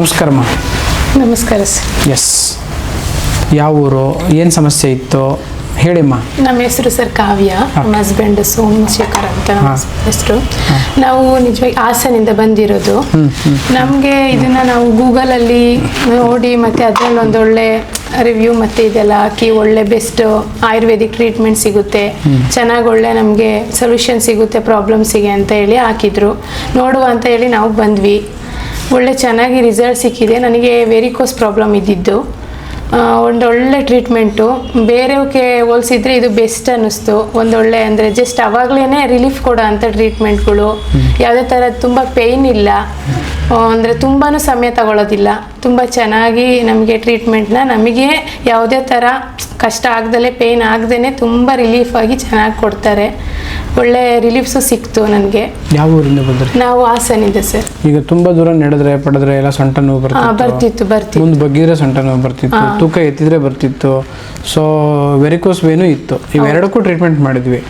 ನಮಸ್ಕಾರಮ್ಮ. ನಮಸ್ಕಾರ sir. S, ಯಾವ ಊರು, ಏನು ಸಮಸ್ಯೆ ಇತ್ತು ಹೇಳಿಮ್ಮ. ನಮ್ಮ ಹೆಸರು ಸರ್ ಕಾವ್ಯ, ನಮ್ಮ ಹಸ್ಬೆಂಡ್ ಸೋಮಶೇಖರ್ ಅಂತ ನಮ್ಮ ಹೆಸರು. ನಾವು ನಿಜವಾಗಿ ಹಾಸನಿಂದ ಬಂದಿರೋದು. ನಮಗೆ ಇದನ್ನ ನಾವು ಗೂಗಲಲ್ಲಿ ನೋಡಿ ಮತ್ತೆ ಅದರಲ್ಲಿ ಒಂದೊಳ್ಳೆ ರಿವ್ಯೂ ಮತ್ತೆ ಇದೆಲ್ಲ ಹಾಕಿ ಒಳ್ಳೆ ಬೆಸ್ಟ್ ಆಯುರ್ವೇದಿಕ್ ಟ್ರೀಟ್ಮೆಂಟ್ ಸಿಗುತ್ತೆ, ಚೆನ್ನಾಗಿ ಒಳ್ಳೆ ನಮಗೆ ಸೊಲ್ಯೂಷನ್ ಸಿಗುತ್ತೆ ಪ್ರಾಬ್ಲಮ್ಸಿಗೆ ಅಂತ ಹೇಳಿ ಹಾಕಿದ್ರು. ನೋಡುವ ಅಂತ ಹೇಳಿ ನಾವು ಬಂದ್ವಿ. ಒಳ್ಳೆ ಚೆನ್ನಾಗಿ ರಿಸಲ್ಟ್ ಸಿಕ್ಕಿದೆ. ನನಗೆ ವೆರಿಕೋಸ್ ಪ್ರಾಬ್ಲಮ್ ಇದ್ದಿದ್ದು, ಒಂದೊಳ್ಳೆ ಟ್ರೀಟ್ಮೆಂಟು. ಬೇರೆಯವಕ್ಕೆ ಹೋಲಿಸಿದ್ರೆ ಇದು ಬೆಸ್ಟ್ ಅನ್ನಿಸ್ತು. ಒಂದೊಳ್ಳೆ ಅಂದರೆ ಜಸ್ಟ್ ಅವಾಗಲೇ ರಿಲೀಫ್ ಕೊಡೋ ಅಂಥ ಟ್ರೀಟ್ಮೆಂಟ್ಗಳು, ಯಾವುದೇ ಥರ ತುಂಬ ಪೇಯ್ನ್ ಇಲ್ಲ, ಅಂದರೆ ತುಂಬಾ ಸಮಯ ತಗೊಳ್ಳೋದಿಲ್ಲ. ತುಂಬ ಚೆನ್ನಾಗಿ ನಮಗೆ ಟ್ರೀಟ್ಮೆಂಟ್ನ ನಮಗೆ ಯಾವುದೇ ಥರ ಕಷ್ಟ ಆಗ್ದಲೇ ಪೇಯ್ನ್ ಆಗ್ದೇ ತುಂಬ ರಿಲೀಫ್ ಆಗಿ ಚೆನ್ನಾಗಿ ಕೊಡ್ತಾರೆ. ಒಳ್ಳೆ ರಿಲೀಫ್ಸು ಸಿಕ್ತು ನನಗೆ. ಯಾವ ಊರಿಂದ ಬಂದ್ರಿ? ನಾವು ಹಾಸನಿಂದ ಸರ್. ಈಗ ತುಂಬಾ ದೂರ ನಡೆದ್ರೆ ಪಡೆದ್ರೆ ಎಲ್ಲ ಸೊಂಟ ನೋವು ಬರ್ತಿತ್ತು. ಮುಂದೆ ಬಗ್ಗಿದ್ರೆ ಸೊಂಟ ನೋವು ಬರ್ತಿತ್ತು, ತೂಕ ಎತ್ತಿದ್ರೆ ಬರ್ತಿತ್ತು. ಸೊ ವೆರಿಕೋಸ್ ವೇನು ಇತ್ತು. ಇವೆರಡಕ್ಕೂ ಟ್ರೀಟ್ಮೆಂಟ್ ಮಾಡಿದ್ವಿ.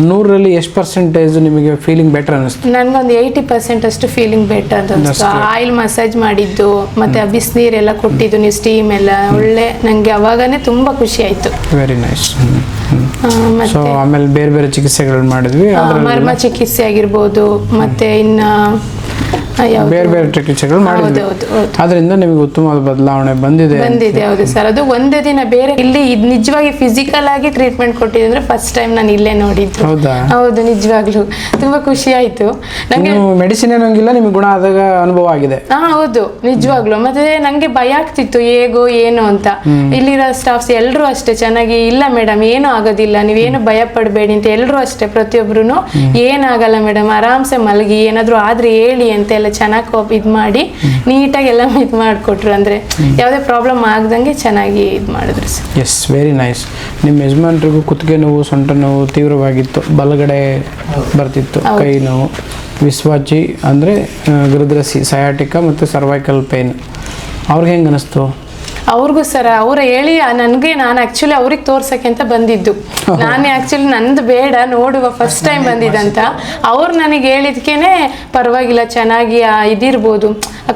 100ರಲ್ಲಿ ಎಷ್ಟು ಪರ್ಸೆಂಟೇಜ್ ನಿಮಗೆ ಫೀಲಿಂಗ್ ಬೆಟರ್ ಅನಿಸ್ತು? ನನಗೊಂದು 80% ಅಷ್ಟು ಫೀಲಿಂಗ್ ಬೆಟರ್ ಅನಿಸ್ತು. ಆಯಿಲ್ ಮಸಾಜ್ ಮಾಡಿದ್ದು ಮತ್ತೆ ಬಿಸಿನೀರೆಲ್ಲ ಕೊಟ್ಟಿದ್ದು, ನೀವು ಸ್ಟೀಮ್ ಎಲ್ಲ ಒಳ್ಳೆ ನನಗೆ ಅವಾಗನೇ ತುಂಬ ಖುಷಿ ಆಯಿತು. Very nice. ಸೊ ಆಮೇಲೆ ಬೇರೆ ಬೇರೆ ಚಿಕಿತ್ಸೆಗಳು ಮಾಡಿದ್ವಿ. ಮರ್ಮ ಚಿಕಿತ್ಸೆ ಆಗಿರ್ಬೋದು, ಮತ್ತೆ ಇನ್ನ ಬೇರೆ ಬೇರೆ ಚಿಕಿತ್ಸೆಗಳು ಮಾಡಿದ್ವಿ. ಅದರಿಂದ ನಿಮಗೆ ಉತ್ತಮವಾದ ಬದಲಾವಣೆ ಬಂದಿದೆ. ಹೌದು ಸರ್. ಅದು ಒಂದೇ ದಿನ ಬೇರೆ ಇಲ್ಲಿ ನಿಜವಾಗಿ ಫಿಸಿಕಲ್ ಆಗಿ ಟ್ರೀಟ್ಮೆಂಟ್ ಕೊಟ್ಟಿದೆ ಅಂದ್ರೆ ಫಸ್ಟ್ ಟೈಮ್ ನಾನು ಇಲ್ಲೇ ನೋಡಿದ್ದು. ಹೌದು, ನಿಜವಾಗ್ಲೂ ತುಂಬಾ ಖುಷಿ ಆಯ್ತು ನಂಗೆ. ಮೆಡಿಸಿನ್ ಏನಂಗಿಲ್ಲ, ನಿಮ್ಗೆ ಗುಣ ಆದಾಗ ಅನುಭವ ಆಗಿದೆ. ಹೌದು, ನಿಜವಾಗ್ಲು. ಮತ್ತೆ ನಂಗೆ ಭಯ ಆಗ್ತಿತ್ತು ಹೇಗೋ ಏನು ಅಂತ. ಇಲ್ಲಿರೋ ಸ್ಟಾಫ್ಸ್ ಎಲ್ಲರೂ ಅಷ್ಟೇ ಚೆನ್ನಾಗಿ, ಇಲ್ಲ ಮೇಡಮ್ ಏನೂ ಆಗೋದಿಲ್ಲ, ನೀವೇನು ಭಯ ಪಡಬೇಡಿ ಅಂತ ಎಲ್ಲರೂ ಅಷ್ಟೇ, ಪ್ರತಿಯೊಬ್ರು ಏನಾಗಲ್ಲ ಮೇಡಮ್ ಆರಾಮ್ಸೆ ಮಲಗಿ, ಏನಾದ್ರು ಆದ್ರೆ ಹೇಳಿ ಅಂತ ಎಲ್ಲ ಚೆನ್ನಾಗಿ ಇದು ಮಾಡಿ ನೀಟಾಗಿ ಎಲ್ಲ ಇದು ಮಾಡಿಕೊಟ್ರು. ಅಂದ್ರೆ ಯಾವುದೇ ಪ್ರಾಬ್ಲಮ್ ಆಗದಂಗೆ ಚೆನ್ನಾಗಿ ಇದು ಮಾಡಿದ್ರು ಸರ್. S, very nice. ನಿಮ್ಮ ಯಜಮಾನ್ರಿಗೂ ಕುತ್ತಿಗೆ ನೋವು, ಸೊಂಟ ನೋವು ತೀವ್ರವಾಗಿತ್ತು, ಬಲಗಡೆ ಬರ್ತಿತ್ತು, ಕೈ ನೋವು, ವಿಸ್ವಾಚಿ ಅಂದರೆ ಗೃದ್ರಸಿ, ಸಯಾಟಿಕ ಮತ್ತು ಸರ್ವೈಕಲ್ ಪೇನ್. ಅವ್ರಿಗೆ ಹೆಂಗೆ ಅನಿಸ್ತು? ಅವ್ರಿಗೂ ಸರ್ ಅವ್ರು ಹೇಳಿ ನನಗೆ, ನಾನು ಆ್ಯಕ್ಚುಲಿ ಅವ್ರಿಗೆ ತೋರ್ಸಕ್ಕೆ ಅಂತ ಬಂದಿದ್ದು. ನಾನೇ ಆ್ಯಕ್ಚುಲಿ ನಂದು ಬೇಡ ನೋಡುವ ಫಸ್ಟ್ ಟೈಮ್ ಬಂದಿದ್ದಂತ. ಅವ್ರು ನನಗೆ ಹೇಳಿದ್ಕೇನೆ ಪರವಾಗಿಲ್ಲ ಚೆನ್ನಾಗಿ ಇದಿರ್ಬೋದು,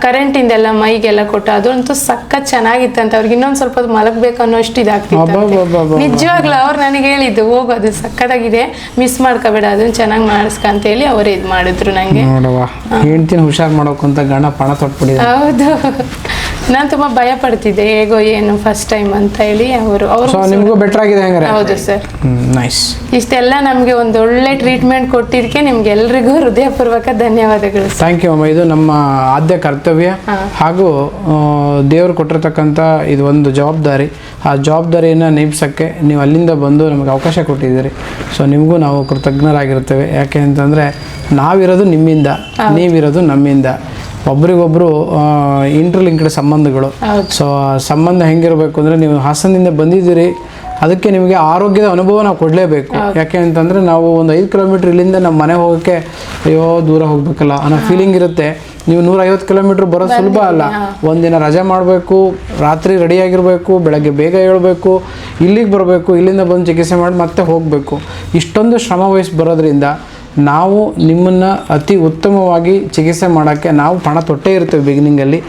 ಕರೆಂಟಿಂದೆಲ್ಲ ಮೈಗೆಲ್ಲ ಕೊಟ್ಟು ಅದಂತೂ ಸಖತ್ ಚೆನ್ನಾಗಿತ್ತಂತ. ಅವ್ರಿಗೆ ಇನ್ನೊಂದು ಸ್ವಲ್ಪ ಮಲಗಬೇಕು ಅನ್ನೋ ಅಷ್ಟು ಇದಾಗ್ತಿತ್ತು. ನಿಜವಾಗ್ಲೂ ಅವ್ರು ನನಗೆ ಹೇಳಿದ್ದು, ಹೋಗೋದು ಸಖತ್ತಾಗಿದೆ, ಮಿಸ್ ಮಾಡ್ಕೋಬೇಡ, ಅದನ್ನ ಚೆನ್ನಾಗಿ ಮಾಡಿಸ್ಕ ಅಂತ ಹೇಳಿ ಅವರೇ ಇದು ಮಾಡಿದ್ರು ನನಗೆ. ಹೇಳ್ತೀನಿ ಹುಷಾರ್ ಮಾಡೋಕ್ಕಂತ ಗಣ ಪಣ ತೊಟ್ಬಿಟ್ಟಿದೆ. ಹೌದು, ನಾನು ತುಂಬಾ ಭಯ ಪಡ್ತಿದ್ದೆ ಹೇಗೋ ಏನು ಫಸ್ಟ್ ಟೈಮ್ ಅಂತ ಹೇಳಿ. ಅವರು ನಿಮಗೂ ಬೆಟರ್ ಆಗಿದೆ ಹಂಗಾರೆ? ಹೌದು ಸರ್. ನೈಸ್. ಇಷ್ಟೆಲ್ಲ ನಮಗೆ ಒಂದು ಒಳ್ಳೆ ಟ್ರೀಟ್ಮೆಂಟ್ ಕೊಟ್ಟಿದ್ದಕ್ಕೆ ನಿಮ್ಗೆ ಎಲ್ರಿಗೂ ಹೃದಯಪೂರ್ವಕ ಧನ್ಯವಾದಗಳು. ಥ್ಯಾಂಕ್ ಯು ಅಮ್ಮ. ಇದು ನಮ್ಮ ಆದ್ಯ ಕರ್ತವ್ಯ ಹಾಗೂ ದೇವರು ಕೊಟ್ಟಿರ್ತಕ್ಕಂಥ ಇದು ಒಂದು ಜವಾಬ್ದಾರಿ. ಆ ಜವಾಬ್ದಾರಿಯನ್ನು ನಿಭಾಯಿಸೋಕ್ಕೆ ನೀವು ಅಲ್ಲಿಂದ ಬಂದು ನಮಗೆ ಅವಕಾಶ ಕೊಟ್ಟಿದ್ದೀರಿ. ಸೊ ನಿಮಗೂ ನಾವು ಕೃತಜ್ಞರಾಗಿರ್ತೇವೆ. ಯಾಕೆ ಅಂತಂದರೆ ನಾವಿರೋದು ನಿಮ್ಮಿಂದ, ನೀವಿರೋದು ನಮ್ಮಿಂದ. ಒಬ್ರಿಗೊಬ್ರು ಇಂಟರ್ಲಿಂಕ್ಡ್ ಸಂಬಂಧಗಳು. ಸೊ ಸಂಬಂಧ ಹೆಂಗಿರಬೇಕು ಅಂದರೆ, ನೀವು ಹಾಸನದಿಂದ ಬಂದಿದ್ದೀರಿ, ಅದಕ್ಕೆ ನಿಮಗೆ ಆರೋಗ್ಯದ ಅನುಭವ ನಾವು ಕೊಡಲೇಬೇಕು. ಯಾಕೆ ಅಂತಂದರೆ ನಾವು ಒಂದು 5 ಕಿಲೋಮೀಟ್ರ್ ಇಲ್ಲಿಂದ ನಮ್ಮ ಮನೆ ಹೋಗೋಕ್ಕೆ ಅಯ್ಯೋ ದೂರ ಹೋಗ್ಬೇಕಲ್ಲ ಅನ್ನೋ ಫೀಲಿಂಗ್ ಇರುತ್ತೆ. ನೀವು 150 ಕಿಲೋಮೀಟ್ರ್ ಬರೋದು ಸುಲಭ ಅಲ್ಲ. ಒಂದಿನ ರಜೆ ಮಾಡಬೇಕು, ರಾತ್ರಿ ರೆಡಿಯಾಗಿರಬೇಕು, ಬೆಳಗ್ಗೆ ಬೇಗ ಏಳಬೇಕು, ಇಲ್ಲಿಗೆ ಬರಬೇಕು, ಇಲ್ಲಿಂದ ಬಂದು ಚಿಕಿತ್ಸೆ ಮಾಡಿ ಮತ್ತೆ ಹೋಗಬೇಕು. ಇಷ್ಟೊಂದು ಶ್ರಮ ವಹಿಸಿ ಬರೋದ್ರಿಂದ ನಾವು ನಿಮ್ಮನ್ನು ಅತಿ ಉತ್ತಮವಾಗಿ ಚಿಕಿತ್ಸೆ ಮಾಡೋಕ್ಕೆ ನಾವು ಪಣ ತೊಟ್ಟೇ ಇರ್ತೇವೆ ಬಿಗಿನಿಂಗಲ್ಲಿ.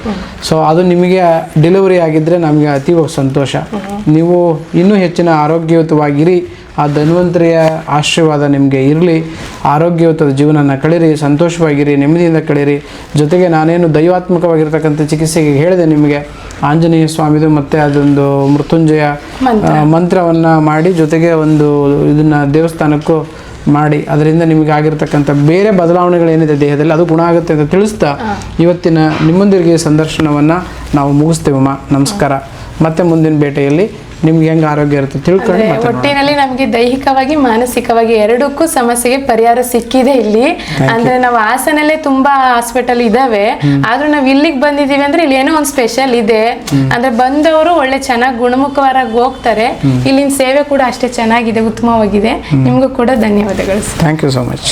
ಸೊ ಅದು ನಿಮಗೆ ಡೆಲಿವರಿ ಆಗಿದ್ದರೆ ನಮಗೆ ಅತಿ ಸಂತೋಷ. ನೀವು ಇನ್ನೂ ಹೆಚ್ಚಿನ ಆರೋಗ್ಯಯುತವಾಗಿರಿ. ಆ ಧನ್ವಂತರಿಯ ಆಶೀರ್ವಾದ ನಿಮಗೆ ಇರಲಿ. ಆರೋಗ್ಯಯುತದ ಜೀವನನ ಕಳೀರಿ, ಸಂತೋಷವಾಗಿರಿ, ನೆಮ್ಮದಿಯಿಂದ ಕಳೀರಿ. ಜೊತೆಗೆ ನಾನೇನು ದೈವಾತ್ಮಕವಾಗಿರ್ತಕ್ಕಂಥ ಚಿಕಿತ್ಸೆಗೆ ಹೇಳಿದೆ ನಿಮಗೆ, ಆಂಜನೇಯ ಸ್ವಾಮಿದು ಮತ್ತು ಅದೊಂದು ಮೃತ್ಯುಂಜಯ ಮಂತ್ರವನ್ನು ಮಾಡಿ, ಜೊತೆಗೆ ಒಂದು ಇದನ್ನು ದೇವಸ್ಥಾನಕ್ಕೂ ಮಾಡಿ, ಅದರಿಂದ ನಿಮಗೆ ಆಗಿರ್ತಕ್ಕಂಥ ಬೇರೆ ಬದಲಾವಣೆಗಳೇನಿದೆ ದೇಹದಲ್ಲಿ ಅದು ಗುಣ ಆಗುತ್ತೆ ಅಂತ ತಿಳಿಸ್ತಾ ಇವತ್ತಿನ ನಿಮ್ಮೊಂದಿಗೆ ಸಂದರ್ಶನವನ್ನು ನಾವು ಮುಗಿಸ್ತೇವಮ್ಮ. ನಮಸ್ಕಾರ. ಮತ್ತೆ ಮುಂದಿನ ಭೇಟಿಯಲ್ಲಿ ನಿಮ್ಗೆ ಹೆಂಗೆ ಆರೋಗ್ಯ ಇರುತ್ತೆ ತಿಳ್ಕೊಂಡು. ಒಟ್ಟಿನಲ್ಲಿ ನಮಗೆ ದೈಹಿಕವಾಗಿ ಮಾನಸಿಕವಾಗಿ ಎರಡಕ್ಕೂ ಸಮಸ್ಯೆಗೆ ಪರಿಹಾರ ಸಿಕ್ಕಿದೆ ಇಲ್ಲಿ. ಅಂದ್ರೆ ನಾವು ಹಾಸನಲ್ಲೇ ತುಂಬಾ ಹಾಸ್ಪಿಟಲ್ ಇದಾವೆ, ಆದ್ರೂ ನಾವು ಇಲ್ಲಿಗೆ ಬಂದಿದೀವಿ ಅಂದ್ರೆ ಇಲ್ಲಿ ಏನೋ ಒಂದು ಸ್ಪೆಷಲ್ ಇದೆ. ಅಂದ್ರೆ ಬಂದವರು ಒಳ್ಳೆ ಚೆನ್ನಾಗಿ ಗುಣಮುಖವಾಗಿ ಹೋಗ್ತಾರೆ. ಇಲ್ಲಿನ ಸೇವೆ ಕೂಡ ಅಷ್ಟೇ ಚೆನ್ನಾಗಿದೆ, ಉತ್ತಮವಾಗಿದೆ. ನಿಮಗೂ ಕೂಡ ಧನ್ಯವಾದಗಳು. Thank you so much.